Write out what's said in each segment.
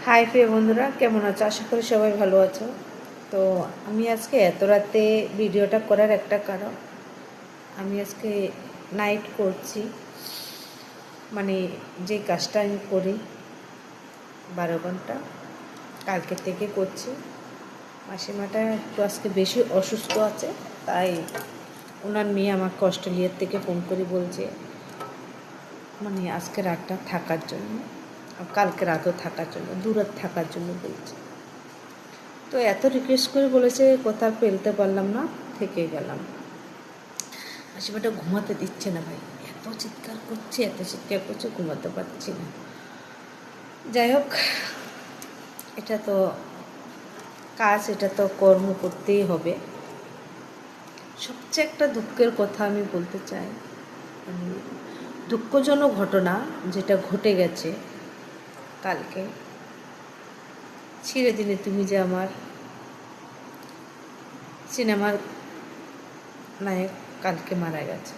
High প্রিয় বন্ধুরা, কেমন আছো? আশা করি সবাই ভালো আছো। তো আমি আজকে এত রাতে ভিডিওটা করার একটা কারণ, আমি আজকে নাইট করছি, মানে যে কাজটা আমি করি 12 ঘন্টা কালকে থেকে করছি। মাসিমাটা একটু আজকে বেশি অসুস্থ আছে, তাই ওনার মেয়ে আমাকে অস্ট্রেলিয়ার থেকে ফোন করে বলছে মানে আজকে রাতটা থাকার জন্য, কালকে রাতও থাকার জন্য, দূরাত থাকার জন্য বলছে। তো এত রিকোয়েস্ট করে বলেছে, কোথাও ফেলতে পারলাম না, থেকে গেলাম। মাসিমাটা ঘুমাতে দিচ্ছে না ভাই, এত চিৎকার করছে, ঘুমাতে পারছি না। যাই হোক, এটা তো কাজ, এটা তো কর্ম করতেই হবে। সবচেয়ে একটা দুঃখের কথা আমি বলতে চাই, দুঃখজনক ঘটনা যেটা ঘটে গেছে কালকে। চিরদিনে তুমি যে আমার সিনেমার নায়ক কালকে মারা গেছে।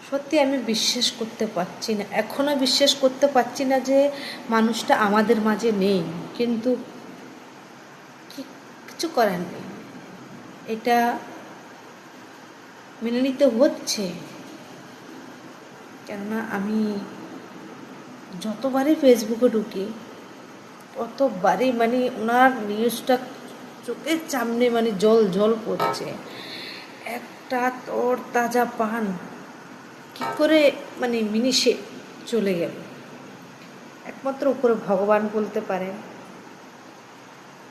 সত্যি আমি বিশ্বাস করতে পারছি না, এখনও বিশ্বাস করতে পারছি না যে মানুষটা আমাদের মাঝে নেই, কিন্তু কিছু করার নেই, এটা মেনে নিতে হচ্ছে। কেননা আমি যতবারই ফেসবুকে ঢুকি ততবারই মানে ওনার নিউজটা চোখের সামনে মানে জল জল করছে। একটা তোর তাজা পান কী করে মানে মিনিশে চলে গেল, একমাত্র উপরে ভগবান বলতে পারেন।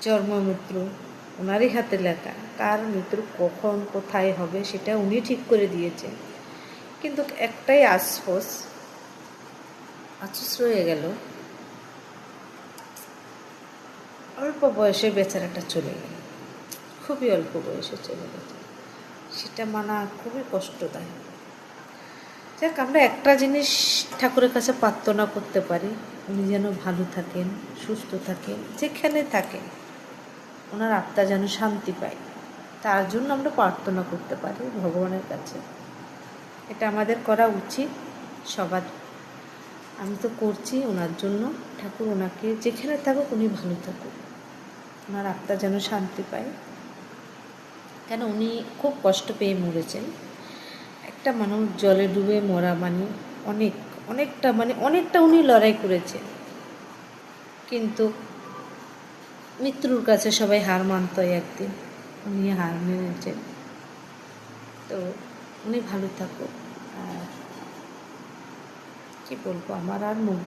জন্ম মৃত্যু ওনারই হাতে লেখা, কার মৃত্যু কখন কোথায় হবে সেটা উনি ঠিক করে দিয়েছেন। কিন্তু একটাই আফসোস রয়ে গেল, অল্প বয়সে বেচারাটা চলে গেল, খুবই অল্প বয়সে চলে গেছে। সেটা মানা খুবই কষ্টদায়ক। যাক, আমরা একটা জিনিস ঠাকুরের কাছে প্রার্থনা করতে পারি, উনি যেন ভালো থাকেন, সুস্থ থাকেন, যেখানে থাকেন ওনার আত্মা যেন শান্তি পায়, তার জন্য আমরা প্রার্থনা করতে পারি ভগবানের কাছে। এটা আমাদের করা উচিত সবার। আমি তো করছি ওনার জন্য। ঠাকুর ওনাকে যেখানে থাকুক উনি ভালো থাকুক, ওনার আত্মা যেন শান্তি পায়। কেন উনি খুব কষ্ট পেয়ে মরেছেন। একটা মানুষ জলে ডুবে মরা মানে অনেকটা উনি লড়াই করেছেন, কিন্তু মৃত্যুর কাছে সবাই হার মানত একদিন, উনি হার মেনেছেন। তো উনি ভালো থাকুক। আর কী বলবো, আমার আর মুখ